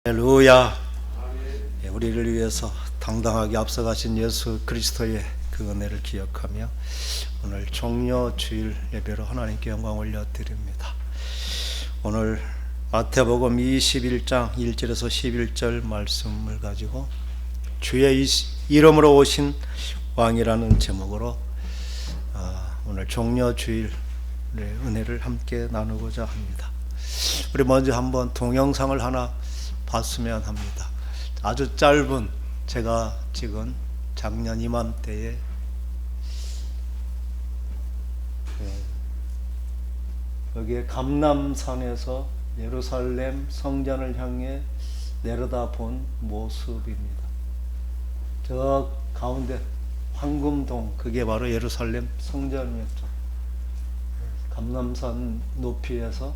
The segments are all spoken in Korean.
할렐루야. 우리를 위해서 당당하게 앞서가신 예수 그리스도의 그 은혜를 기억하며 오늘 종려 주일 예배로 하나님께 영광 올려드립니다. 오늘 마태복음 21장 1절에서 11절 말씀을 가지고 주의 이름으로 오신 왕이라는 제목으로 오늘 종려 주일의 은혜를 함께 나누고자 합니다. 우리 먼저 한번 동영상을 하나 봤으면 합니다. 아주 짧은, 제가 찍은 작년 이맘때에 여기에 감람산에서 예루살렘 성전을 향해 내려다본 모습입니다. 저 가운데 황금동, 그게 바로 예루살렘 성전이었죠. 감람산 높이에서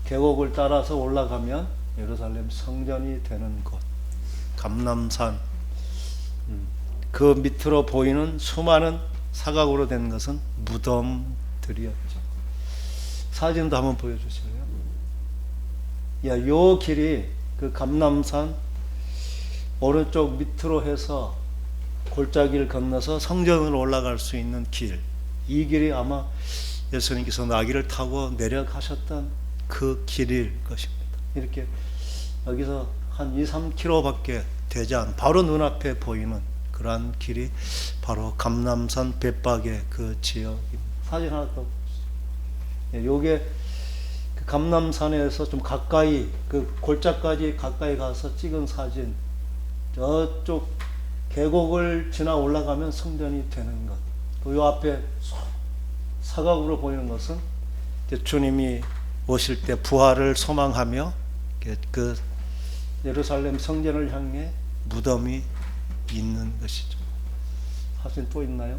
계곡을 따라서 올라가면 예루살렘 성전이 되는 곳, 감람산. 그 밑으로 보이는 수많은 사각으로 된 것은 무덤들이었죠. 사진도 한번 보여주실래요? 요 길이 그 감람산 오른쪽 밑으로 해서 골짜기를 건너서 성전으로 올라갈 수 있는 길, 이 길이 아마 예수님께서 나귀를 타고 내려가셨던 그 길일 것입니다. 이렇게 여기서 한 2-3km 밖에 되지 않은, 바로 눈앞에 보이는 그러한 길이 바로 감람산 벳박의 그 지역입니다. 사진 하나 더 보시죠. 요게 그 감람산에서 좀 가까이, 그 골짜까지 가까이 가서 찍은 사진. 저쪽 계곡을 지나 올라가면 성전이 되는 것. 요 앞에 사각으로 보이는 것은 주님이 오실 때 부활을 소망하며 그 예루살렘 성전을 향해 무덤이 있는 것이죠. 사진 또 있나요?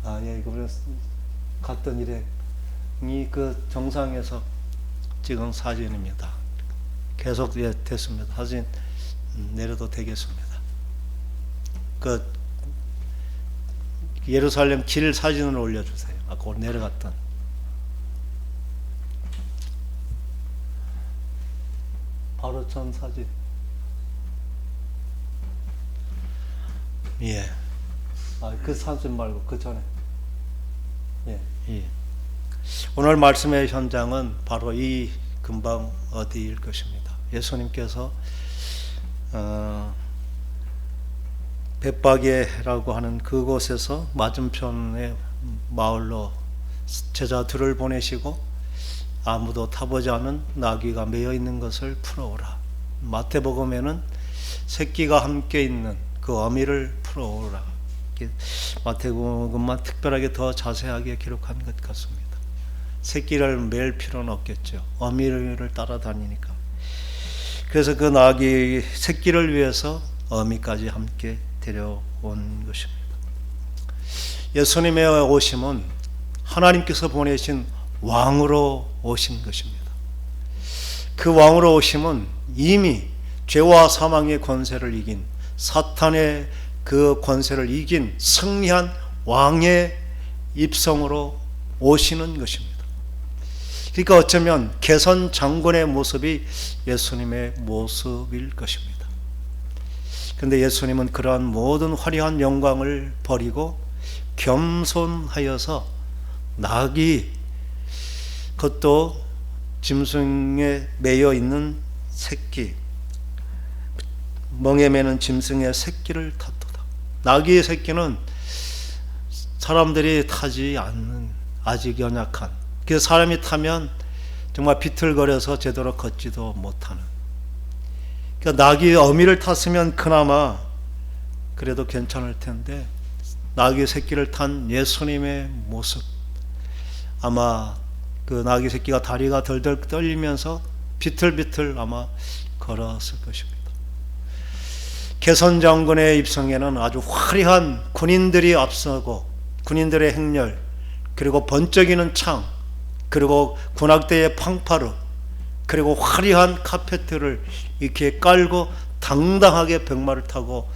이거 갔던 일행이 그 정상에서 찍은 사진입니다. 계속 됐습니다. 사진 내려도 되겠습니다. 그 예루살렘 길 사진을 올려주세요. 아까 내려갔던. 바로 전 사진. 그 사진 말고 그 전에. 오늘 말씀의 현장은 바로 이 근방 어디일 것입니다. 예수님께서 벳박에라고 하는 그곳에서 맞은편의 마을로 제자들을 보내시고 아무도 타보지 않은 나귀가 매여 있는 것을 풀어오라. 마태복음에는 새끼가 함께 있는 그 어미를 풀어오라. 마태복음만 특별하게 더 자세하게 기록한 것 같습니다. 새끼를 맬 필요는 없겠죠. 어미를 따라다니니까. 그래서 그 나귀 새끼를 위해서 어미까지 함께 데려온 것입니다. 예수님의 오심은 하나님께서 보내신 왕으로 오신 것입니다. 그 왕으로 오심은 이미 죄와 사망의 권세를 이긴, 사탄의 그 권세를 이긴 승리한 왕의 입성으로 오시는 것입니다. 그러니까 어쩌면 개선 장군의 모습이 예수님의 모습일 것입니다. 그런데 예수님은 그러한 모든 화려한 영광을 버리고 겸손하여서 나귀, 그것도 짐승에 매여 있는 새끼, 멍에 매는 짐승의 새끼를 탔도다. 나귀의 새끼는 사람들이 타지 않는, 아직 연약한, 그래서 사람이 타면 정말 비틀거려서 제대로 걷지도 못하는, 그러니까 나귀의 어미를 탔으면 그나마 그래도 괜찮을 텐데 나귀의 새끼를 탄 예수님의 모습, 아마 그 나귀 새끼가 다리가 덜덜 떨리면서 비틀비틀 아마 걸었을 것입니다. 개선 장군의 입성에는 아주 화려한 군인들이 앞서고, 군인들의 행렬, 그리고 번쩍이는 창, 그리고 군악대의 팡파르, 그리고 화려한 카페트를 이렇게 깔고 당당하게 병마를 타고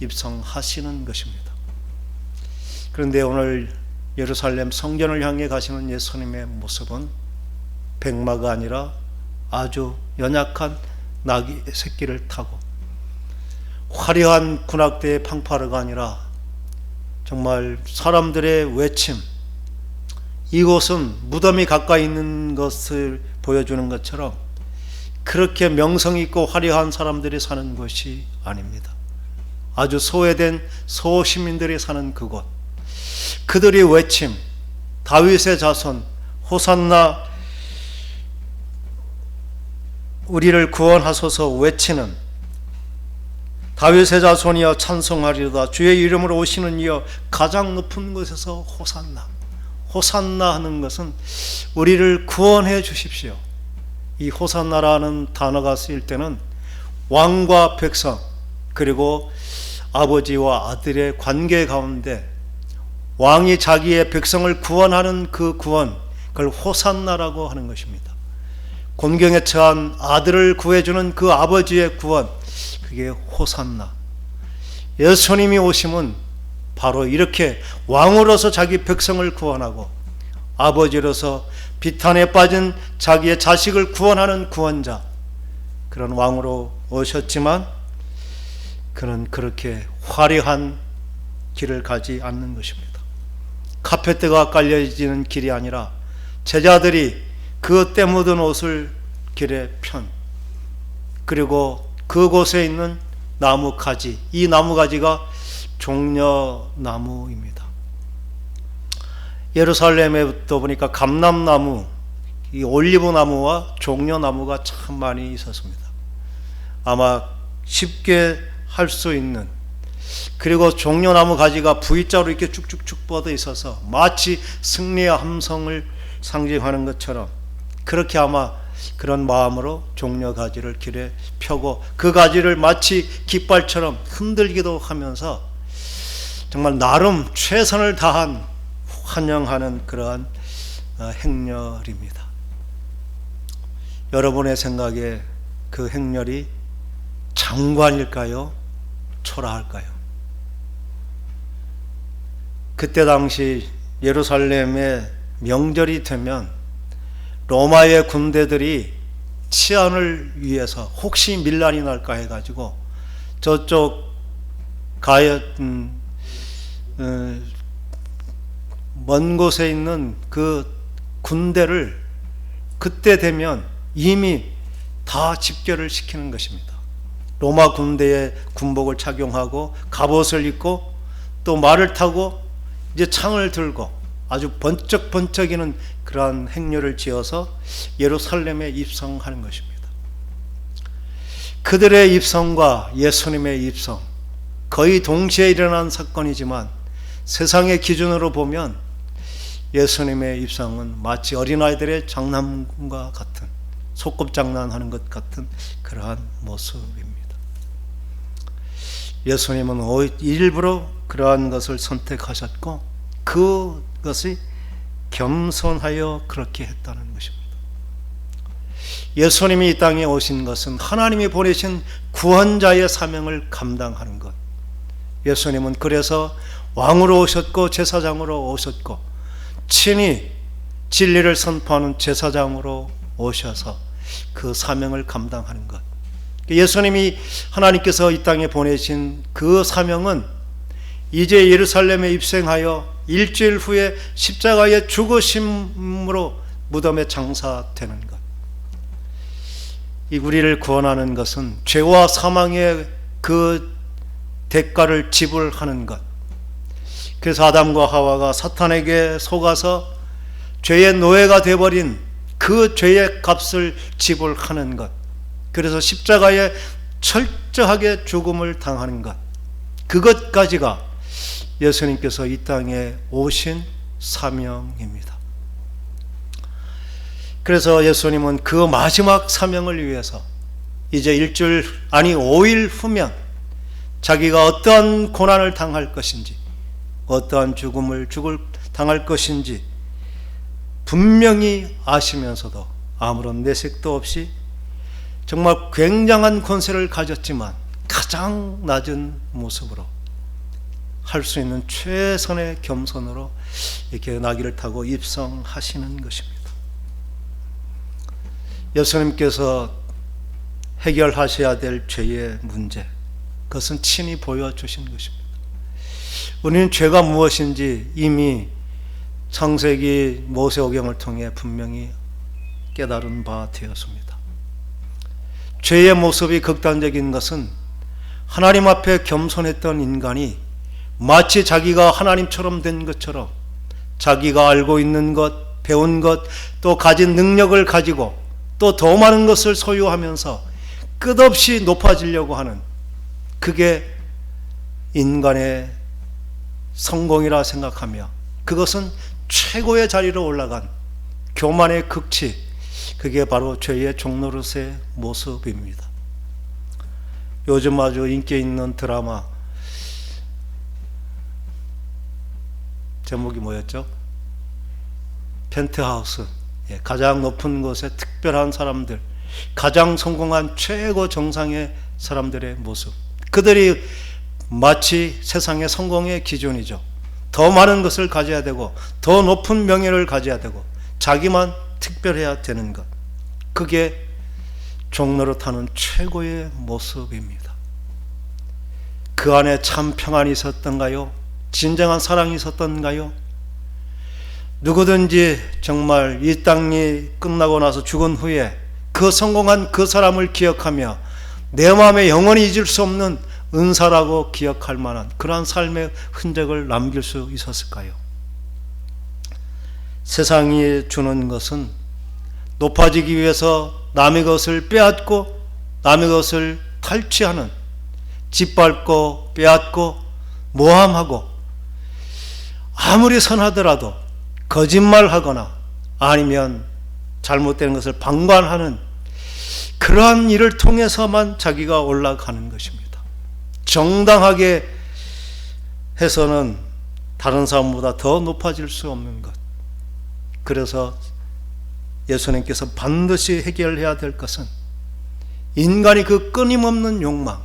입성하시는 것입니다. 그런데 오늘 예루살렘 성전을 향해 가시는 예수님의 모습은 백마가 아니라 아주 연약한 나귀 새끼를 타고 화려한 군악대의 팡파르가 아니라 정말 사람들의 외침, 이곳은 무덤이 가까이 있는 것을 보여주는 것처럼 그렇게 명성 있고 화려한 사람들이 사는 곳이 아닙니다. 아주 소외된 소시민들이 사는 그곳, 그들이 외침, 다윗의 자손 호산나 우리를 구원하소서 외치는, 다윗의 자손이여 찬송하리로다, 주의 이름으로 오시는 이여 가장 높은 곳에서 호산나. 호산나 하는 것은 우리를 구원해 주십시오. 이 호산나라는 단어가 쓰일 때는 왕과 백성 그리고 아버지와 아들의 관계 가운데 왕이 자기의 백성을 구원하는 그 구원, 그걸 호산나라고 하는 것입니다. 곤경에 처한 아들을 구해주는 그 아버지의 구원, 그게 호산나. 예수님이 오심은 바로 이렇게 왕으로서 자기 백성을 구원하고 아버지로서 비탄에 빠진 자기의 자식을 구원하는 구원자, 그런 왕으로 오셨지만 그는 그렇게 화려한 길을 가지 않는 것입니다. 카페트가 깔려지는 길이 아니라 제자들이 그 때 묻은 옷을 길에 편, 그리고 그곳에 있는 나무 가지, 이 나무 가지가 종려나무입니다. 예루살렘에 또 보니까 감람나무, 이 올리브나무와 종려나무가 참 많이 있었습니다. 아마 쉽게 할 수 있는, 그리고 종려나무 가지가 V자로 이렇게 쭉쭉쭉 뻗어 있어서 마치 승리의 함성을 상징하는 것처럼 그렇게 아마 그런 마음으로 종려 가지를 길에 펴고 그 가지를 마치 깃발처럼 흔들기도 하면서 정말 나름 최선을 다한 환영하는 그러한 행렬입니다. 여러분의 생각에 그 행렬이 장관일까요? 초라할까요? 그때 당시 예루살렘의 명절이 되면 로마의 군대들이 치안을 위해서 혹시 밀란이 날까 해가지고 저쪽 먼 곳에 있는 그 군대를 그때 되면 이미 다 집결을 시키는 것입니다. 로마 군대의 군복을 착용하고 갑옷을 입고 또 말을 타고 이제 창을 들고 아주 번쩍번쩍이는 그러한 행렬을 지어서 예루살렘에 입성하는 것입니다. 그들의 입성과 예수님의 입성, 거의 동시에 일어난 사건이지만 세상의 기준으로 보면 예수님의 입성은 마치 어린아이들의 장난과 같은, 소꿉장난하는 것 같은 그러한 모습입니다. 예수님은 일부러 그러한 것을 선택하셨고 그것이 겸손하여 그렇게 했다는 것입니다. 예수님이 이 땅에 오신 것은 하나님이 보내신 구원자의 사명을 감당하는 것. 예수님은 그래서 왕으로 오셨고 제사장으로 오셨고 친히 진리를 선포하는 제사장으로 오셔서 그 사명을 감당하는 것. 예수님이 하나님께서 이 땅에 보내신 그 사명은 이제 예루살렘에 입성하여 일주일 후에 십자가의 죽으심으로 무덤에 장사되는 것. 이 우리를 구원하는 것은 죄와 사망의 그 대가를 지불하는 것. 그래서 아담과 하와가 사탄에게 속아서 죄의 노예가 되어버린 그 죄의 값을 지불하는 것. 그래서 십자가에 철저하게 죽음을 당하는 것. 그것까지가 예수님께서 이 땅에 오신 사명입니다. 그래서 예수님은 그 마지막 사명을 위해서 이제 5일 후면 자기가 어떠한 고난을 당할 것인지, 어떠한 죽음을 당할 것인지 분명히 아시면서도 아무런 내색도 없이 정말 굉장한 권세를 가졌지만 가장 낮은 모습으로 할 수 있는 최선의 겸손으로 이렇게 나귀를 타고 입성하시는 것입니다. 예수님께서 해결하셔야 될 죄의 문제, 그것은 친히 보여주신 것입니다. 우리는 죄가 무엇인지 이미 창세기 모세오경을 통해 분명히 깨달은 바 되었습니다. 죄의 모습이 극단적인 것은 하나님 앞에 겸손했던 인간이 마치 자기가 하나님처럼 된 것처럼 자기가 알고 있는 것, 배운 것, 또 가진 능력을 가지고 또 더 많은 것을 소유하면서 끝없이 높아지려고 하는, 그게 인간의 성공이라 생각하며 그것은 최고의 자리로 올라간 교만의 극치, 그게 바로 죄의 종노릇의 모습입니다. 요즘 아주 인기 있는 드라마 제목이 뭐였죠? 펜트하우스. 가장 높은 곳에 특별한 사람들, 가장 성공한 최고 정상의 사람들의 모습, 그들이 마치 세상의 성공의 기준이죠. 더 많은 것을 가져야 되고 더 높은 명예를 가져야 되고 자기만 특별해야 되는 것, 그게 종노릇하는 최고의 모습입니다. 그 안에 참 평안이 있었던가요? 진정한 사랑이 있었던가요? 누구든지 정말 이 땅이 끝나고 나서 죽은 후에 그 성공한 그 사람을 기억하며 내 마음에 영원히 잊을 수 없는 은사라고 기억할 만한 그러한 삶의 흔적을 남길 수 있었을까요? 세상이 주는 것은 높아지기 위해서 남의 것을 빼앗고 남의 것을 탈취하는, 짓밟고 빼앗고 모함하고 아무리 선하더라도 거짓말하거나 아니면 잘못된 것을 방관하는 그러한 일을 통해서만 자기가 올라가는 것입니다. 정당하게 해서는 다른 사람보다 더 높아질 수 없는 것. 그래서 예수님께서 반드시 해결해야 될 것은 인간이 그 끊임없는 욕망,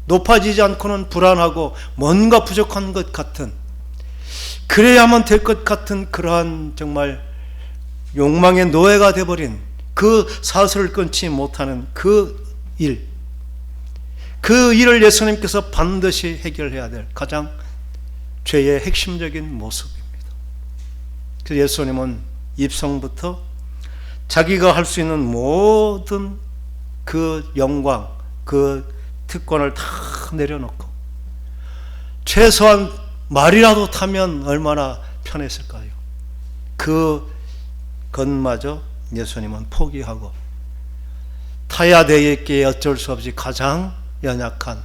높아지지 않고는 불안하고 뭔가 부족한 것 같은, 그래야만 될 것 같은 그러한 정말 욕망의 노예가 되어버린 그 사슬을 끊지 못하는 그 일, 그 일을 예수님께서 반드시 해결해야 될 가장 죄의 핵심적인 모습입니다. 그래서 예수님은 입성부터 자기가 할 수 있는 모든 그 영광, 그 특권을 다 내려놓고 최소한 말이라도 타면 얼마나 편했을까요? 그 것마저 예수님은 포기하고 타야 되겠기에 어쩔 수 없이 가장 연약한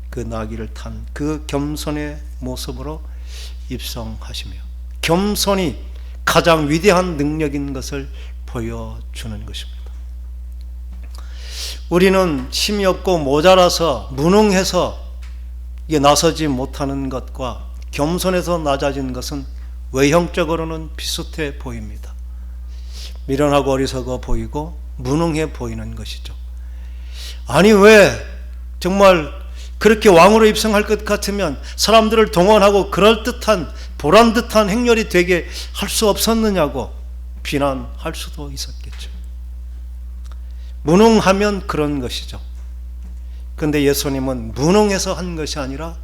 그 나귀를 탄 그 겸손의 모습으로 입성하시며 겸손이 가장 위대한 능력인 것을 보여주는 것입니다. 우리는 힘이 없고 모자라서 무능해서 이게 나서지 못하는 것과 겸손해서 낮아진 것은 외형적으로는 비슷해 보입니다. 미련하고 어리석어 보이고 무능해 보이는 것이죠. 아니 왜 정말 그렇게 왕으로 입성할 것 같으면 사람들을 동원하고 그럴듯한 보란듯한 행렬이 되게 할 수 없었느냐고 비난할 수도 있었겠죠. 무능하면 그런 것이죠. 그런데 예수님은 무능해서 한 것이 아니라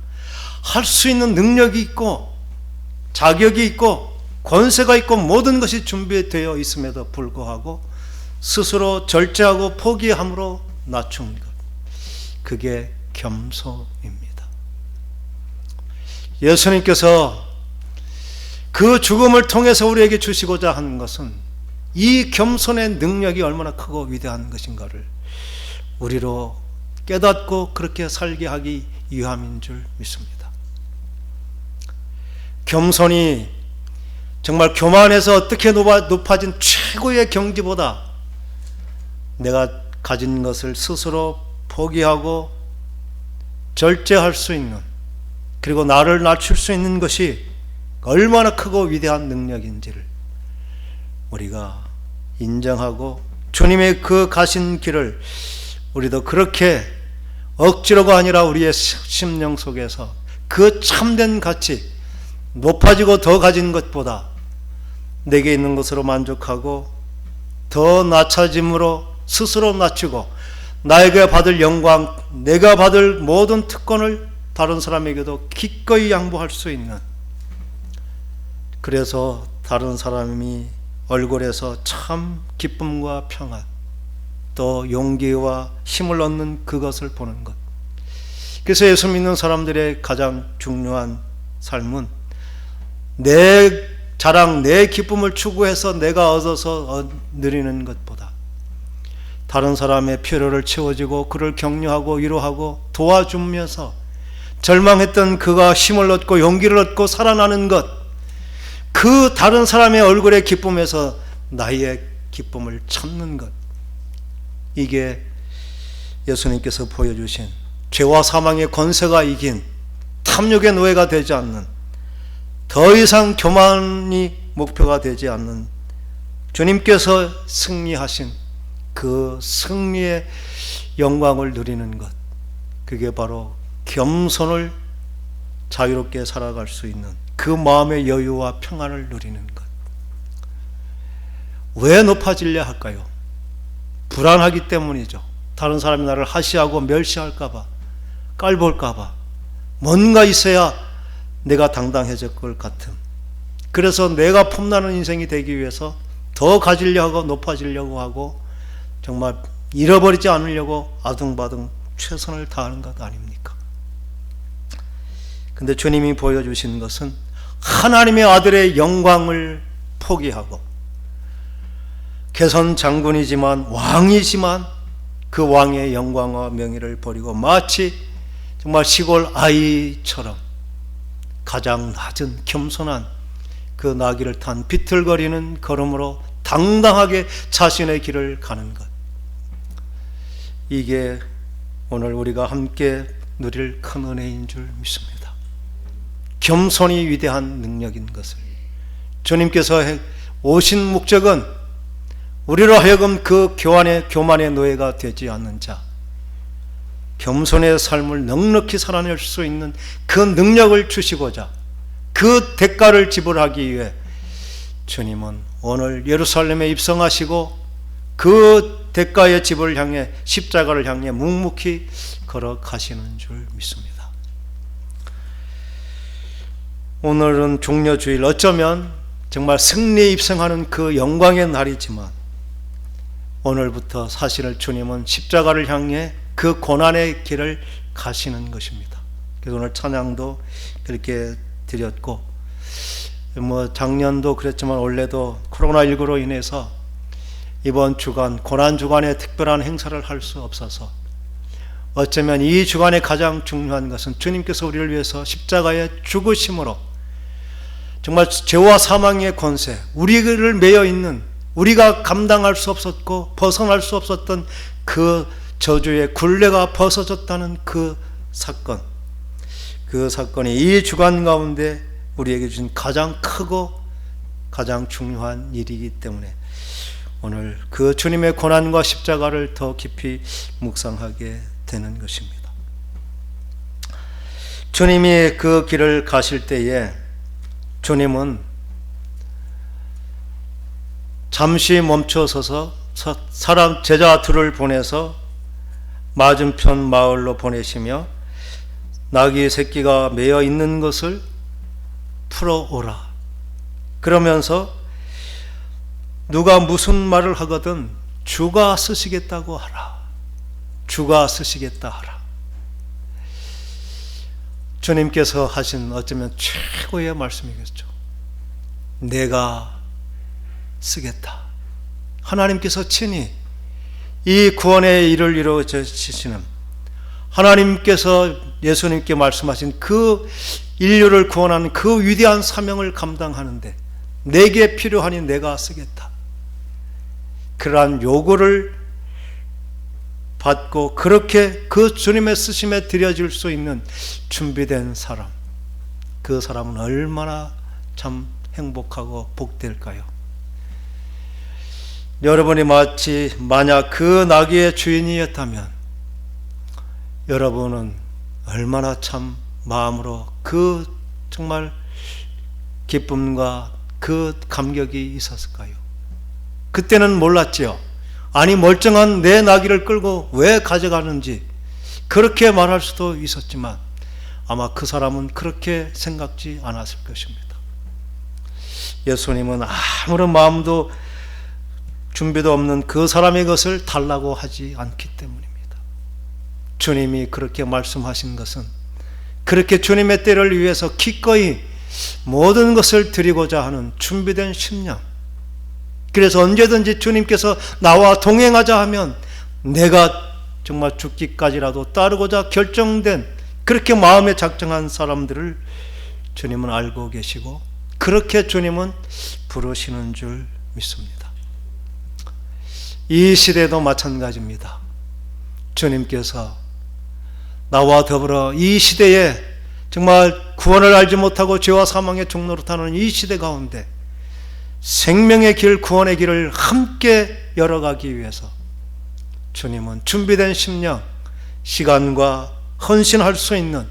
할 수 있는 능력이 있고 자격이 있고 권세가 있고 모든 것이 준비되어 있음에도 불구하고 스스로 절제하고 포기함으로 낮춘 것, 그게 겸손입니다. 예수님께서 그 죽음을 통해서 우리에게 주시고자 하는 것은 이 겸손의 능력이 얼마나 크고 위대한 것인가를 우리로 깨닫고 그렇게 살게 하기 위함인 줄 믿습니다. 겸손이 정말 교만해서 어떻게 높아진 최고의 경지보다 내가 가진 것을 스스로 포기하고 절제할 수 있는, 그리고 나를 낮출 수 있는 것이 얼마나 크고 위대한 능력인지를 우리가 인정하고 주님의 그 가신 길을 우리도 그렇게 억지로가 아니라 우리의 심령 속에서 그 참된 가치, 높아지고 더 가진 것보다 내게 있는 것으로 만족하고 더 낮아짐으로 스스로 낮추고 나에게 받을 영광, 내가 받을 모든 특권을 다른 사람에게도 기꺼이 양보할 수 있는, 그래서 다른 사람이 얼굴에서 참 기쁨과 평안, 또 용기와 힘을 얻는 그것을 보는 것. 그래서 예수 믿는 사람들의 가장 중요한 삶은 내 자랑, 내 기쁨을 추구해서 내가 얻어서 누리는 것보다 다른 사람의 필요를 채워주고 그를 격려하고 위로하고 도와주면서 절망했던 그가 힘을 얻고 용기를 얻고 살아나는 것, 그 다른 사람의 얼굴의 기쁨에서 나의 기쁨을 찾는 것, 이게 예수님께서 보여주신 죄와 사망의 권세가 이긴 탐욕의 노예가 되지 않는, 더 이상 교만이 목표가 되지 않는 주님께서 승리하신 그 승리의 영광을 누리는 것, 그게 바로 겸손을 자유롭게 살아갈 수 있는 그 마음의 여유와 평안을 누리는 것. 왜 높아지려 할까요? 불안하기 때문이죠. 다른 사람이 나를 하시하고 멸시할까봐, 깔볼까봐, 뭔가 있어야 내가 당당해질 것 같음. 그래서 내가 폼나는 인생이 되기 위해서 더 가지려고 하고 높아지려고 하고 정말 잃어버리지 않으려고 아둥바둥 최선을 다하는 것 아닙니까? 근데 주님이 보여주신 것은 하나님의 아들의 영광을 포기하고, 개선 장군이지만 왕이지만 그 왕의 영광과 명예를 버리고 마치 정말 시골 아이처럼 가장 낮은 겸손한 그 나귀를 탄 비틀거리는 걸음으로 당당하게 자신의 길을 가는 것, 이게 오늘 우리가 함께 누릴 큰 은혜인 줄 믿습니다. 겸손이 위대한 능력인 것을, 주님께서 오신 목적은 우리로 하여금 그 교만의 노예가 되지 않는 자, 겸손의 삶을 넉넉히 살아낼 수 있는 그 능력을 주시고자, 그 대가를 지불하기 위해 주님은 오늘 예루살렘에 입성하시고 그 대가의 집을 향해, 십자가를 향해 묵묵히 걸어가시는 줄 믿습니다. 오늘은 종려주일, 어쩌면 정말 승리에 입성하는 그 영광의 날이지만 오늘부터 사실은 주님은 십자가를 향해 그 고난의 길을 가시는 것입니다. 그래서 오늘 찬양도 그렇게 드렸고, 작년도 그랬지만 올해도 코로나19로 인해서 이번 주간, 고난주간에 특별한 행사를 할 수 없어서, 어쩌면 이 주간의 가장 중요한 것은 주님께서 우리를 위해서 십자가의 죽으심으로 정말 죄와 사망의 권세, 우리를 매여 있는, 우리가 감당할 수 없었고 벗어날 수 없었던 그 저주의 굴레가 벗어졌다는 그 사건, 그 사건이 이 주간 가운데 우리에게 주신 가장 크고 가장 중요한 일이기 때문에 오늘 그 주님의 고난과 십자가를 더 깊이 묵상하게 되는 것입니다. 주님이 그 길을 가실 때에 주님은 잠시 멈춰서서 사람 제자 둘을 보내서 맞은편 마을로 보내시며 나귀 새끼가 매여 있는 것을 풀어오라. 그러면서 누가 무슨 말을 하거든 주가 쓰시겠다고 하라. 주가 쓰시겠다 하라. 주님께서 하신 어쩌면 최고의 말씀이겠죠. 내가 쓰겠다. 하나님께서 친히 이 구원의 일을 이루어주시는, 하나님께서 예수님께 말씀하신 그 인류를 구원하는 그 위대한 사명을 감당하는데 내게 필요하니 내가 쓰겠다. 그러한 요구를 받고 그렇게 그 주님의 쓰심에 드려질 수 있는 준비된 사람, 그 사람은 얼마나 참 행복하고 복될까요? 여러분이 만약 그 나귀의 주인이었다면 여러분은 얼마나 참 마음으로 그 정말 기쁨과 그 감격이 있었을까요? 그때는 몰랐죠. 아니 멀쩡한 내 나귀를 끌고 왜 가져가는지 그렇게 말할 수도 있었지만 아마 그 사람은 그렇게 생각지 않았을 것입니다. 예수님은 아무런 마음도 준비도 없는 그 사람의 것을 달라고 하지 않기 때문입니다. 주님이 그렇게 말씀하신 것은 그렇게 주님의 때를 위해서 기꺼이 모든 것을 드리고자 하는 준비된 심령, 그래서 언제든지 주님께서 나와 동행하자 하면 내가 정말 죽기까지라도 따르고자 결정된 그렇게 마음에 작정한 사람들을 주님은 알고 계시고 그렇게 주님은 부르시는 줄 믿습니다. 이 시대도 마찬가지입니다. 주님께서 나와 더불어 이 시대에 정말 구원을 알지 못하고 죄와 사망의 종로로 타는 이 시대 가운데 생명의 길, 구원의 길을 함께 열어가기 위해서 주님은 준비된 심령, 시간과 헌신할 수 있는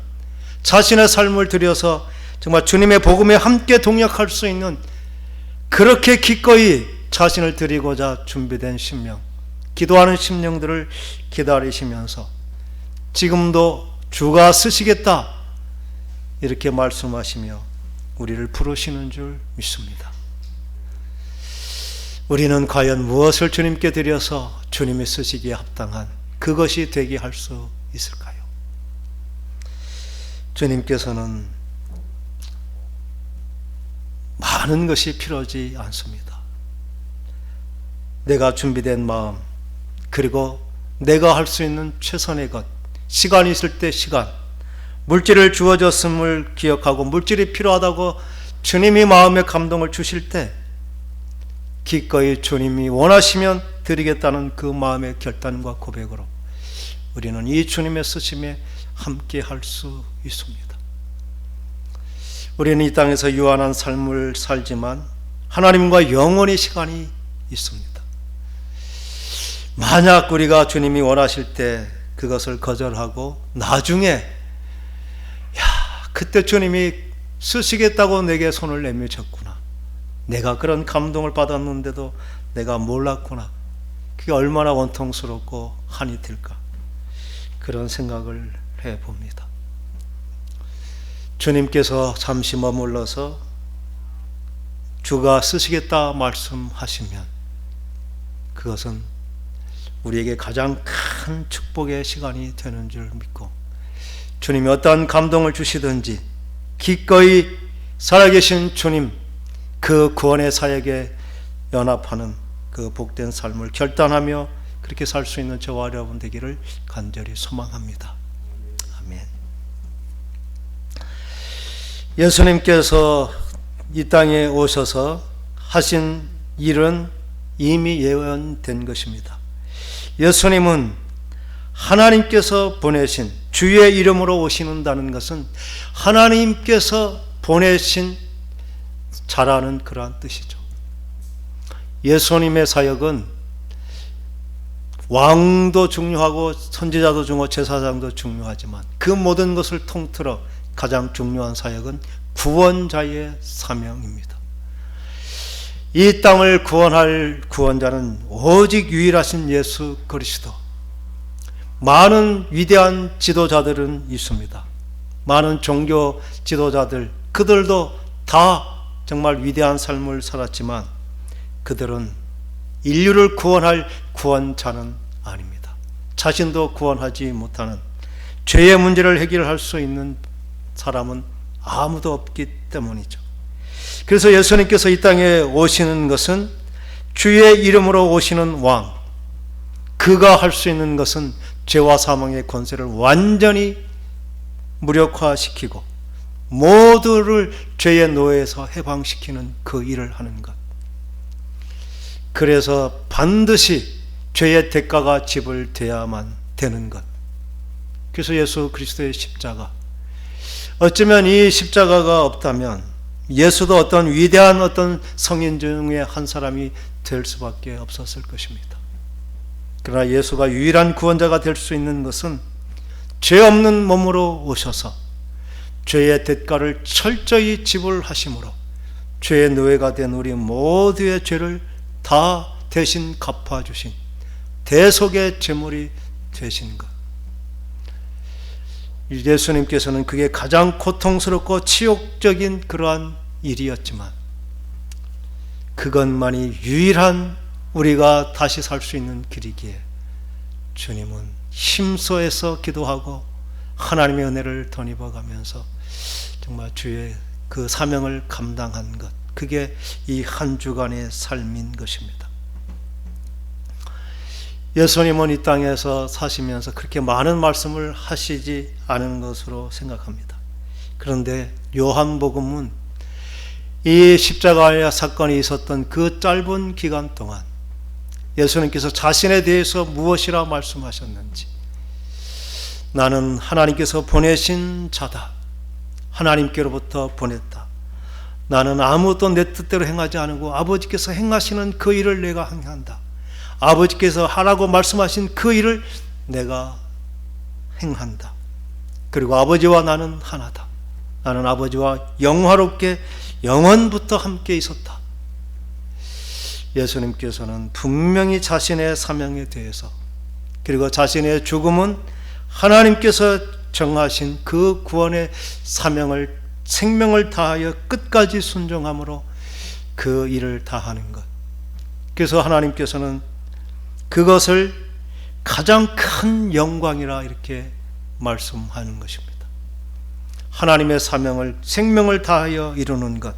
자신의 삶을 들여서 정말 주님의 복음에 함께 동역할 수 있는 그렇게 기꺼이 자신을 드리고자 준비된 심령, 기도하는 심령들을 기다리시면서 지금도 주가 쓰시겠다 이렇게 말씀하시며 우리를 부르시는 줄 믿습니다. 우리는 과연 무엇을 주님께 드려서 주님이 쓰시기에 합당한 그것이 되게 할 수 있을까요? 주님께서는 많은 것이 필요하지 않습니다. 내가 준비된 마음, 그리고 내가 할 수 있는 최선의 것, 시간이 있을 때 시간, 물질을 주어졌음을 기억하고 물질이 필요하다고 주님이 마음에 감동을 주실 때 기꺼이 주님이 원하시면 드리겠다는 그 마음의 결단과 고백으로 우리는 이 주님의 쓰심에 함께 할 수 있습니다. 우리는 이 땅에서 유한한 삶을 살지만 하나님과 영원히 시간이 있습니다. 만약 우리가 주님이 원하실 때 그것을 거절하고 나중에 그때 주님이 쓰시겠다고 내게 손을 내미셨구나, 내가 그런 감동을 받았는데도 내가 몰랐구나, 그게 얼마나 원통스럽고 한이 들까, 그런 생각을 해봅니다. 주님께서 잠시 머물러서 주가 쓰시겠다 말씀하시면 그것은 우리에게 가장 큰 축복의 시간이 되는 줄 믿고, 주님이 어떠한 감동을 주시든지 기꺼이 살아계신 주님, 그 구원의 사역에 연합하는 그 복된 삶을 결단하며 그렇게 살 수 있는 저와 여러분 되기를 간절히 소망합니다. 아멘. 예수님께서 이 땅에 오셔서 하신 일은 이미 예언된 것입니다. 예수님은 하나님께서 보내신, 주의 이름으로 오시는다는 것은 하나님께서 보내신 자라는 그러한 뜻이죠. 예수님의 사역은 왕도 중요하고 선지자도 중요하고 제사장도 중요하지만 그 모든 것을 통틀어 가장 중요한 사역은 구원자의 사명입니다. 이 땅을 구원할 구원자는 오직 유일하신 예수 그리스도. 많은 위대한 지도자들은 있습니다. 많은 종교 지도자들, 그들도 다 정말 위대한 삶을 살았지만 그들은 인류를 구원할 구원자는 아닙니다. 자신도 구원하지 못하는, 죄의 문제를 해결할 수 있는 사람은 아무도 없기 때문이죠. 그래서 예수님께서 이 땅에 오시는 것은 주의 이름으로 오시는 왕, 그가 할 수 있는 것은 죄와 사망의 권세를 완전히 무력화시키고 모두를 죄의 노예에서 해방시키는 그 일을 하는 것. 그래서 반드시 죄의 대가가 지불되어야만 되는 것. 그래서 예수 그리스도의 십자가, 어쩌면 이 십자가가 없다면 예수도 어떤 위대한 어떤 성인 중에 한 사람이 될 수밖에 없었을 것입니다. 그러나 예수가 유일한 구원자가 될 수 있는 것은 죄 없는 몸으로 오셔서 죄의 대가를 철저히 지불하심으로 죄의 노예가 된 우리 모두의 죄를 다 대신 갚아주신 대속의 제물이 되신 것. 예수님께서는 그게 가장 고통스럽고 치욕적인 그러한 일이었지만 그것만이 유일한 우리가 다시 살 수 있는 길이기에 주님은 힘써서 기도하고 하나님의 은혜를 덧입어가면서 정말 주의 그 사명을 감당한 것, 그게 이 한 주간의 삶인 것입니다. 예수님은 이 땅에서 사시면서 그렇게 많은 말씀을 하시지 않은 것으로 생각합니다. 그런데 요한복음은 이 십자가의 사건이 있었던 그 짧은 기간 동안 예수님께서 자신에 대해서 무엇이라 말씀하셨는지, 나는 하나님께서 보내신 자다, 하나님께로부터 보냈다, 나는 아무것도 내 뜻대로 행하지 않고 아버지께서 행하시는 그 일을 내가 행한다, 아버지께서 하라고 말씀하신 그 일을 내가 행한다, 그리고 아버지와 나는 하나다, 나는 아버지와 영화롭게 영원부터 함께 있었다. 예수님께서는 분명히 자신의 사명에 대해서, 그리고 자신의 죽음은 하나님께서 정하신 그 구원의 사명을 생명을 다하여 끝까지 순종함으로 그 일을 다하는 것. 그래서 하나님께서는 그것을 가장 큰 영광이라 이렇게 말씀하는 것입니다. 하나님의 사명을 생명을 다하여 이루는 것,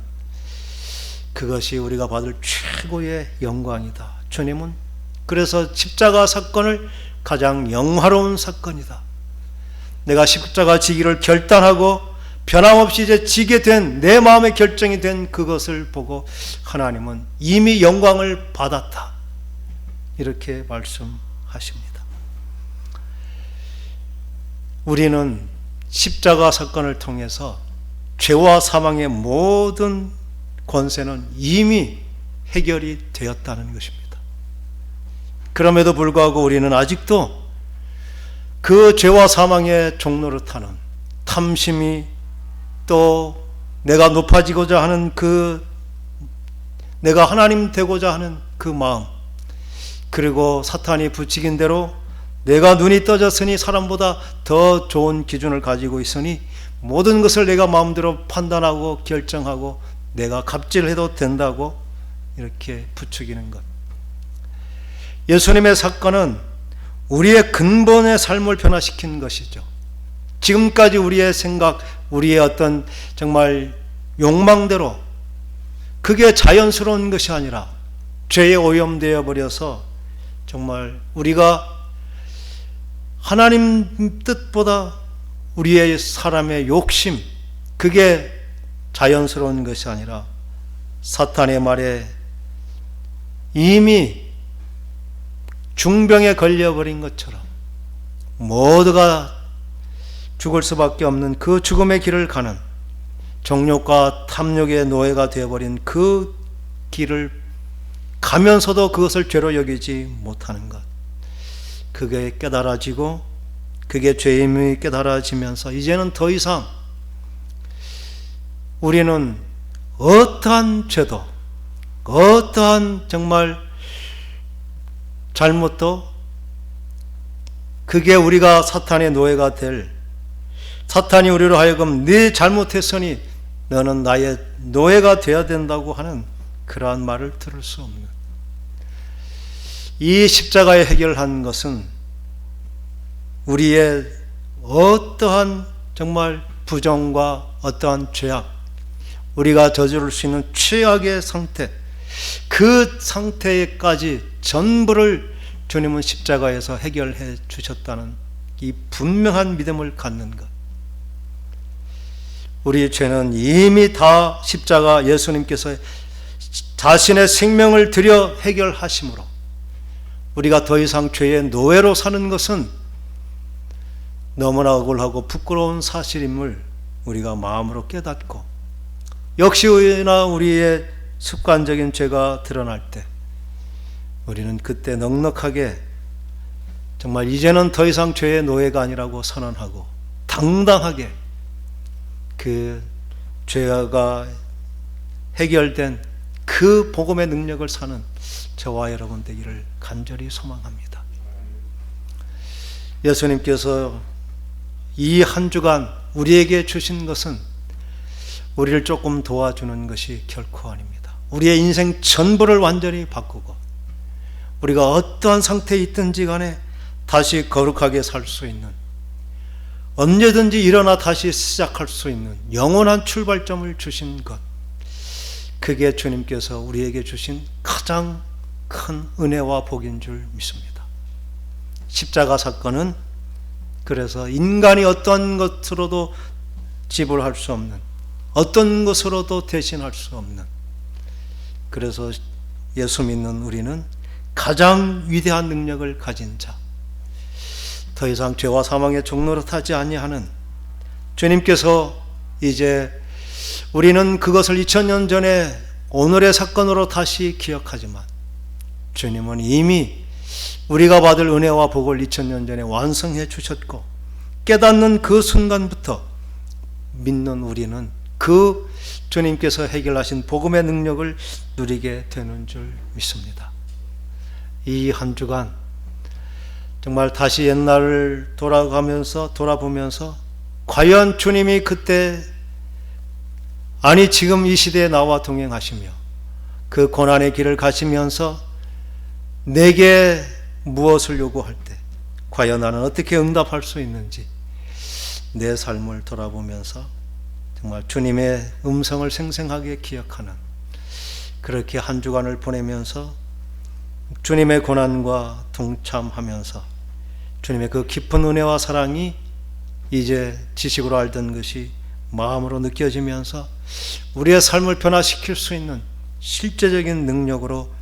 그것이 우리가 받을 최고의 영광이다. 주님은 그래서 십자가 사건을 가장 영화로운 사건이다, 내가 십자가 지기를 결단하고 변함없이 이제 지게 된 내 마음의 결정이 된 그것을 보고 하나님은 이미 영광을 받았다, 이렇게 말씀하십니다. 우리는 십자가 사건을 통해서 죄와 사망의 모든 권세는 이미 해결이 되었다는 것입니다. 그럼에도 불구하고 우리는 아직도 그 죄와 사망의 종로를 타는 탐심이, 또 내가 높아지고자 하는 그 내가 하나님 되고자 하는 그 마음, 그리고 사탄이 부추긴 대로 내가 눈이 떠졌으니 사람보다 더 좋은 기준을 가지고 있으니 모든 것을 내가 마음대로 판단하고 결정하고 내가 갑질해도 된다고 이렇게 부추기는 것. 예수님의 사건은 우리의 근본의 삶을 변화시킨 것이죠. 지금까지 우리의 생각, 우리의 어떤 정말 욕망대로 그게 자연스러운 것이 아니라 죄에 오염되어 버려서 정말 우리가 하나님 뜻보다 우리의 사람의 욕심, 그게 자연스러운 것이 아니라 사탄의 말에 이미 중병에 걸려버린 것처럼 모두가 죽을 수밖에 없는 그 죽음의 길을 가는 정욕과 탐욕의 노예가 되어버린 그 길을 가면서도 그것을 죄로 여기지 못하는 것, 그게 깨달아지고 그게 죄임이 깨달아지면서 이제는 더 이상 우리는 어떠한 죄도 어떠한 정말 잘못도 그게 우리가 사탄의 노예가 될, 사탄이 우리로 하여금 네 잘못했으니 너는 나의 노예가 되어야 된다고 하는 그러한 말을 들을 수 없는, 이 십자가에 해결한 것은 우리의 어떠한 정말 부정과 어떠한 죄악, 우리가 저지를 수 있는 최악의 상태, 그 상태까지 전부를 주님은 십자가에서 해결해 주셨다는 이 분명한 믿음을 갖는 것. 우리의 죄는 이미 다 십자가 예수님께서 자신의 생명을 들여 해결하심으로 우리가 더 이상 죄의 노예로 사는 것은 너무나 억울하고 부끄러운 사실임을 우리가 마음으로 깨닫고, 역시나 우리의 습관적인 죄가 드러날 때 우리는 그때 넉넉하게 정말 이제는 더 이상 죄의 노예가 아니라고 선언하고 당당하게 그 죄가 해결된 그 복음의 능력을 사는 저와 여러분 되기를 간절히 소망합니다. 예수님께서 이 한 주간 우리에게 주신 것은 우리를 조금 도와주는 것이 결코 아닙니다. 우리의 인생 전부를 완전히 바꾸고 우리가 어떠한 상태에 있든지 간에 다시 거룩하게 살 수 있는, 언제든지 일어나 다시 시작할 수 있는 영원한 출발점을 주신 것, 그게 주님께서 우리에게 주신 가장 큰 은혜와 복인 줄 믿습니다. 십자가 사건은 그래서 인간이 어떤 것으로도 지불할 수 없는, 어떤 것으로도 대신할 수 없는, 그래서 예수 믿는 우리는 가장 위대한 능력을 가진 자, 더 이상 죄와 사망의 종노릇하지 아니하는 주님께서 이제 우리는 그것을 2000년 전에 오늘의 사건으로 다시 기억하지만 주님은 이미 우리가 받을 은혜와 복을 2000년 전에 완성해 주셨고, 깨닫는 그 순간부터 믿는 우리는 그 주님께서 해결하신 복음의 능력을 누리게 되는 줄 믿습니다. 이 한 주간 정말 다시 옛날을 돌아보면서 과연 주님이 그때, 아니 지금 이 시대에 나와 동행하시며 그 고난의 길을 가시면서 내게 무엇을 요구할 때 과연 나는 어떻게 응답할 수 있는지 내 삶을 돌아보면서 정말 주님의 음성을 생생하게 기억하는, 그렇게 한 주간을 보내면서 주님의 고난과 동참하면서 주님의 그 깊은 은혜와 사랑이 이제 지식으로 알던 것이 마음으로 느껴지면서 우리의 삶을 변화시킬 수 있는 실제적인 능력으로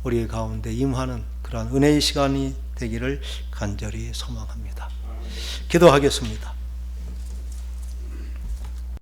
우리 가운데 임하는 그러한 은혜의 시간이 되기를 간절히 소망합니다. 기도하겠습니다.